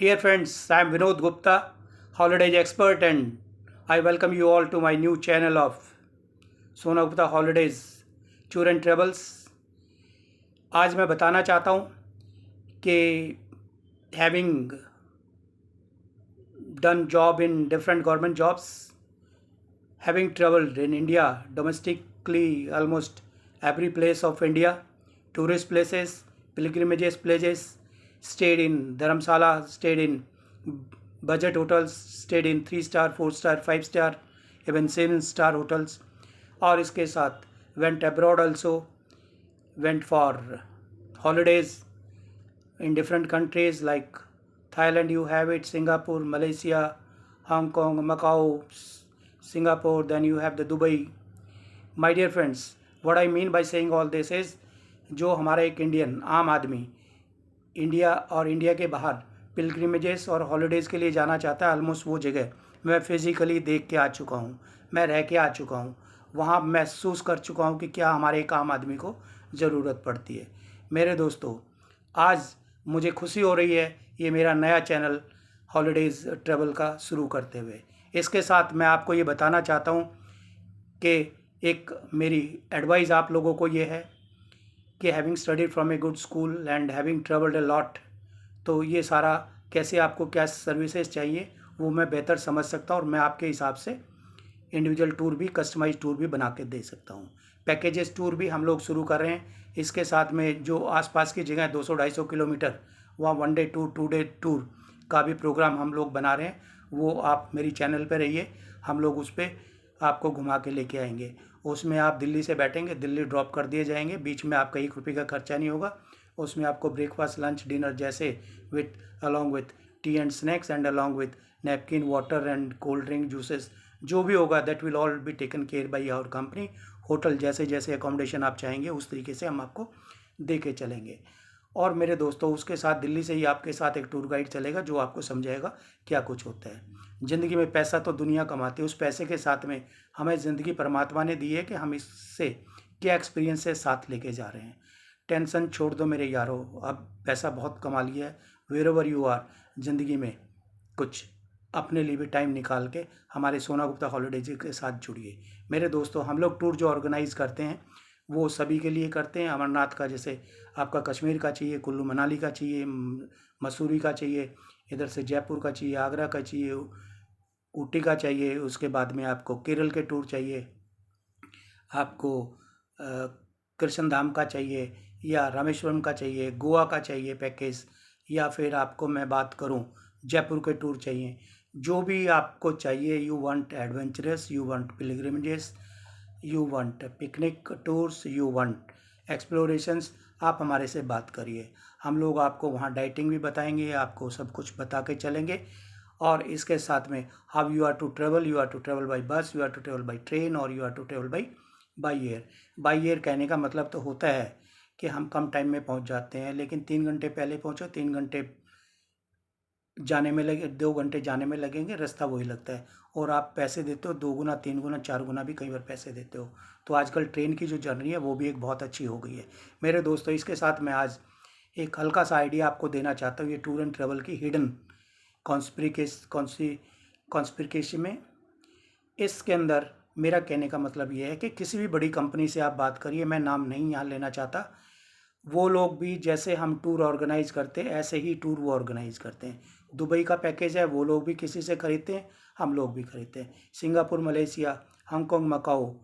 Dear friends, I am Vinod Gupta, holidays expert, and I welcome you all to my new channel of सोना Gupta holidays tour and travels. आज मैं बताना चाहता हूँ कि having done job in different government jobs, having traveled in India domestically almost every place of India, tourist places, pilgrimages places, stayed in Dharamsala, stayed in budget hotels, stayed in 3 star, 4 star, 5 star, even 7 star hotels, और इसके साथ went abroad also, went for holidays in different countries like Thailand, you have it, Singapore, Malaysia, Hong Kong, Macau, Singapore, then you have the Dubai. My dear friends, what I mean by saying all this is जो हमारा एक Indian आम आदमी India और India के बाहर पिलग्रिमेजेस और holidays के लिए जाना चाहता है, ऑलमोस्ट वो जगह मैं फिज़िकली देख के आ चुका हूँ, मैं रह के आ चुका हूँ, वहाँ महसूस कर चुका हूँ कि क्या हमारे एक आम आदमी को ज़रूरत पड़ती है। मेरे दोस्तों, आज मुझे खुशी हो रही है ये मेरा नया चैनल हॉलीडेज़ ट्रैवल का शुरू करते हुए। इसके साथ मैं आपको ये बताना चाहता हूँ कि एक मेरी एडवाइस आप लोगों को ये है कि having studied from a good school and having travelled a lot, तो ये सारा कैसे आपको क्या सर्विसेज चाहिए वो मैं बेहतर समझ सकता हूँ और मैं आपके हिसाब से इंडिविजुअल टूर भी, कस्टमाइज टूर भी बना के दे सकता हूँ। पैकेजेस टूर भी हम लोग शुरू कर रहे हैं। इसके साथ में जो आसपास की जगह 200-250 किलोमीटर, वहाँ 1 डे टूर, 2 डे टूर का भी प्रोग्राम हम लोग बना रहे हैं। वो आप मेरी चैनल पे रहिए, हम लोग उस पर आपको घुमा के लेके आएंगे। उसमें आप दिल्ली से बैठेंगे, दिल्ली ड्रॉप कर दिए जाएंगे, बीच में आपका 1 रुपये का खर्चा नहीं होगा। उसमें आपको ब्रेकफास्ट, लंच, डिनर जैसे with along with tea and snacks and along with napkin, water and cold drink, juices, जो भी होगा that will all be taken care by our company. Hotel जैसे जैसे अकोमोडेशन आप चाहेंगे उस तरीके से हम आपको दे के चलेंगे। और मेरे दोस्तों, उसके साथ दिल्ली से ही आपके साथ एक टूर गाइड चलेगा जो आपको समझाएगा क्या कुछ होता है। ज़िंदगी में पैसा तो दुनिया कमाती है, उस पैसे के साथ में हमें ज़िंदगी परमात्मा ने दी है कि हम इससे क्या एक्सपीरियंस से साथ लेके जा रहे हैं। टेंशन छोड़ दो मेरे यारो, अब पैसा बहुत कमा लिया है। वेर एवर यू आर, ज़िंदगी में कुछ अपने लिए भी टाइम निकाल के हमारे सोना गुप्ता हॉलीडेज के साथ जुड़िए। मेरे दोस्तों, हम लोग टूर जो ऑर्गेनाइज़ करते हैं वो सभी के लिए करते हैं। अमरनाथ का, जैसे आपका कश्मीर का चाहिए, कुल्लू मनाली का चाहिए, मसूरी का चाहिए, इधर से जयपुर का चाहिए, आगरा का चाहिए, ऊटी का चाहिए, उसके बाद में आपको केरल के टूर चाहिए, आपको कृष्ण धाम का चाहिए या रामेश्वरम का चाहिए, गोवा का चाहिए पैकेज, या फिर आपको मैं बात करूं जयपुर के टूर चाहिए। जो भी आपको चाहिए, you want adventurous, you want pilgrimages, you want picnic tours, you want explorations, आप हमारे से बात करिए। हम लोग आपको वहाँ डाइटिंग भी बताएंगे, आपको सब कुछ बता के चलेंगे। और इसके साथ में how you are to travel, you are to travel by bus, you are to travel by train, और you are to travel by air. By air कहने का मतलब तो होता है कि हम कम टाइम में पहुंच जाते हैं, लेकिन 3 घंटे पहले पहुंचो, 3 घंटे जाने में लगे, 2 घंटे जाने में लगेंगे, रास्ता वही लगता है, और आप पैसे देते हो 2 गुना, 3 गुना, 4 गुना भी कई बार पैसे देते हो। तो आजकल ट्रेन की जो जर्नी है वो भी एक बहुत अच्छी हो गई है। मेरे दोस्तों, इसके साथ मैं आज एक हल्का सा आइडिया आपको देना चाहता हूँ ये टूर एंड ट्रेवल की हिडन कॉन्स्पिरेसी में। इसके अंदर मेरा कहने का मतलब ये है कि किसी भी बड़ी कंपनी से आप बात करिए, मैं नाम नहीं यहाँ लेना चाहता, वो लोग भी जैसे हम टूर ऑर्गेनाइज करते हैं ऐसे ही टूर वो ऑर्गेनाइज करते हैं। दुबई का पैकेज है, वो लोग भी किसी से खरीदते हैं, हम लोग भी खरीदते हैं। Singapore, Malaysia, Hong Kong, Macau,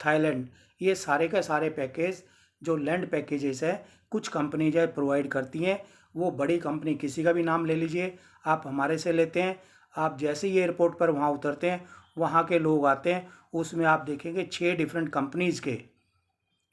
Thailand, ये सारे के सारे पैकेज जो लैंड पैकेजेस है कुछ कंपनी जो है प्रोवाइड करती हैं। वो बड़ी कंपनी, किसी का भी नाम ले लीजिए, आप हमारे से लेते हैं। आप जैसे ही एयरपोर्ट पर वहाँ उतरते हैं, वहाँ के लोग आते हैं, उसमें आप देखेंगे 6 डिफरेंट कंपनीज़ के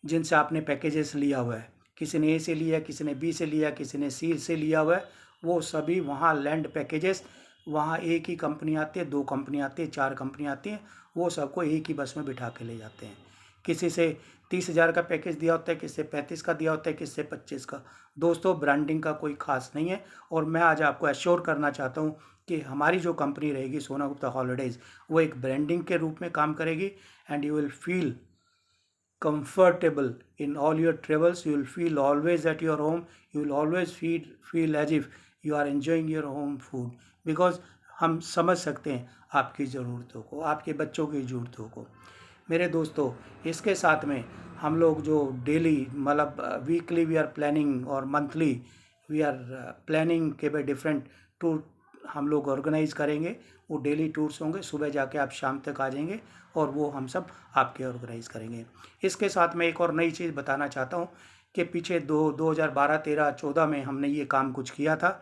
जिनसे आपने पैकेजेस लिया हुआ है। किसी ने ए से लिया, किसी ने बी से लिया, किसी ने सी से लिया हुआ है। वो सभी वहाँ लैंड पैकेजेस, वहाँ एक ही कंपनी आती है, 2 कंपनी आती है, 4 कंपनी आती हैं, वो सबको एक ही बस में बिठा के ले जाते हैं। किसी से 30,000 का पैकेज दिया होता है, किसी से 35 का दिया होता है, किसी से 25 का। दोस्तों, ब्रांडिंग का कोई खास नहीं है, और मैं आज आपको एश्योर करना चाहता हूँ कि हमारी जो कंपनी रहेगी सोना गुप्ता हॉलीडेज़, वो एक ब्रांडिंग के रूप में काम करेगी, and you will feel comfortable in all your travels. You will feel always at your home. You will always feel as if you are enjoying your home food, because हम समझ सकते हैं आपकी ज़रूरतों को, आपके बच्चों की ज़रूरतों को। मेरे दोस्तों, इसके साथ में हम लोग जो डेली मतलब वीकली वी आर प्लानिंग और मंथली वी आर प्लानिंग के भाई डिफरेंट टूर हम लोग ऑर्गेनाइज करेंगे। वो डेली टूर्स होंगे, सुबह जाके आप शाम तक आ जाएंगे और वो हम सब आपके ऑर्गेनाइज करेंगे। इसके साथ मैं एक और नई चीज़ बताना चाहता हूँ कि पीछे 2012, 13, 14 में हमने ये काम कुछ किया था,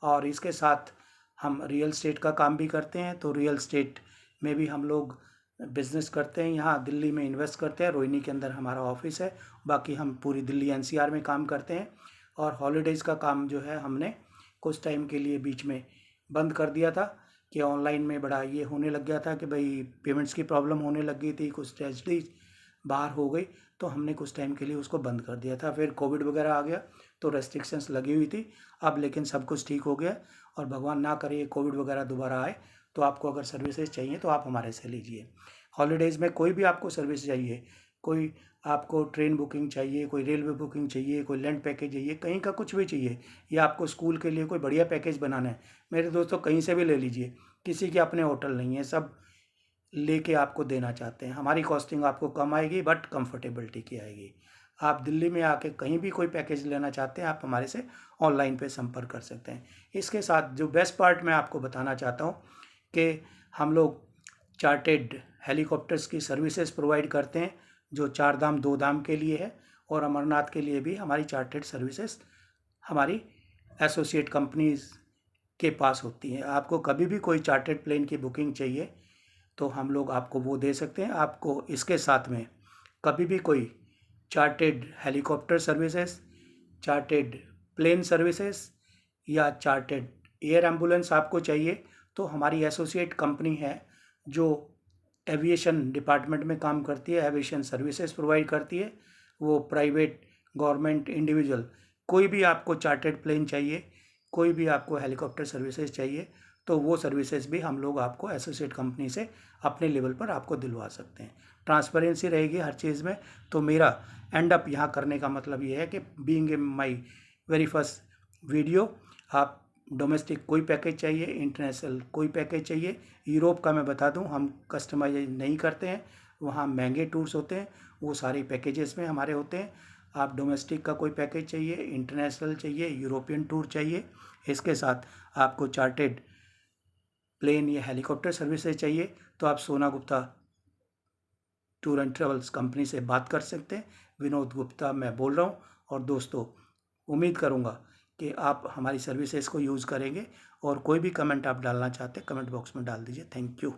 और इसके साथ हम रियल एस्टेट का काम भी करते हैं। तो रियल एस्टेट में भी हम लोग बिजनेस करते हैं, यहाँ दिल्ली में इन्वेस्ट करते हैं। रोहिणी के अंदर हमारा ऑफिस है, बाकी हम पूरी दिल्ली एनसीआर में काम करते हैं। और हॉलीडेज़ का काम जो है हमने कुछ टाइम के लिए बीच में बंद कर दिया था कि ऑनलाइन में बड़ा ये होने लग गया था कि भाई पेमेंट्स की प्रॉब्लम होने लग गई थी, कुछ ट्रेजडीज बाहर हो गई, तो हमने कुछ टाइम के लिए उसको बंद कर दिया था। फिर कोविड वगैरह आ गया तो रेस्ट्रिक्शंस लगी हुई थी। अब लेकिन सब कुछ ठीक हो गया, और भगवान ना करे कोविड वगैरह दोबारा आए। तो आपको अगर सर्विसेज चाहिए तो आप हमारे से लीजिए। हॉलीडेज़ में कोई भी आपको सर्विस चाहिए, कोई आपको ट्रेन बुकिंग चाहिए, कोई रेलवे बुकिंग चाहिए, कोई लैंड पैकेज चाहिए, कहीं का कुछ भी चाहिए, या आपको स्कूल के लिए कोई बढ़िया पैकेज बनाना है, मेरे दोस्तों कहीं से भी ले लीजिए। किसी के अपने होटल नहीं है, सब लेके आपको देना चाहते हैं। हमारी कॉस्टिंग आपको कम आएगी बट कंफर्टेबिलिटी की आएगी। आप दिल्ली में आके कहीं भी कोई पैकेज लेना चाहते हैं, आप हमारे से ऑनलाइन पे संपर्क कर सकते हैं। इसके साथ जो बेस्ट पार्ट मैं आपको बताना चाहता हूँ कि हम लोग चार्टेड हेलीकॉप्टर्स की सर्विसेज प्रोवाइड करते हैं, जो 4 धाम 2 धाम के लिए है, और अमरनाथ के लिए भी हमारी चार्टेड सर्विसेज हमारी एसोसिएट कंपनीज के पास होती हैं। आपको कभी भी कोई चार्टेड प्लेन की बुकिंग चाहिए तो हम लोग आपको वो दे सकते हैं। आपको इसके साथ में कभी भी कोई chartered helicopter services, chartered plane services या चार्टेड एयर एम्बुलेंस आपको चाहिए, तो हमारी एसोसिएट कंपनी है जो एविएशन डिपार्टमेंट में काम करती है, एविएशन सर्विसेज प्रोवाइड करती है। वो प्राइवेट, गवर्नमेंट, इंडिविजुअल, कोई भी आपको चार्टेड प्लेन चाहिए, कोई भी आपको हेलीकॉप्टर सर्विसेज चाहिए, तो वो सर्विसेज भी हम लोग आपको एसोसिएट कंपनी से अपने लेवल पर आपको दिलवा सकते हैं। ट्रांसपेरेंसी रहेगी हर चीज़ में। तो मेरा एंड अप यहाँ करने का मतलब ये है कि being a my very first video, आप डोमेस्टिक कोई पैकेज चाहिए, इंटरनेशनल कोई पैकेज चाहिए, यूरोप का मैं बता दूं हम कस्टमाइज नहीं करते हैं, वहाँ महंगे टूर्स होते हैं, वो सारे पैकेजेस में हमारे होते हैं। आप डोमेस्टिक का कोई पैकेज चाहिए, इंटरनेशनल चाहिए, यूरोपियन टूर चाहिए, इसके साथ आपको चार्टेड प्लेन या हेलीकॉप्टर सर्विसेज चाहिए, तो आप सोना Gupta tour and travels company से बात कर सकते हैं। विनोद गुप्ता मैं बोल रहा हूँ। और दोस्तों, उम्मीद करूँगा कि आप हमारी सर्विसेज को यूज़ करेंगे, और कोई भी कमेंट आप डालना चाहते हैं कमेंट बॉक्स में डाल दीजिए। Thank you.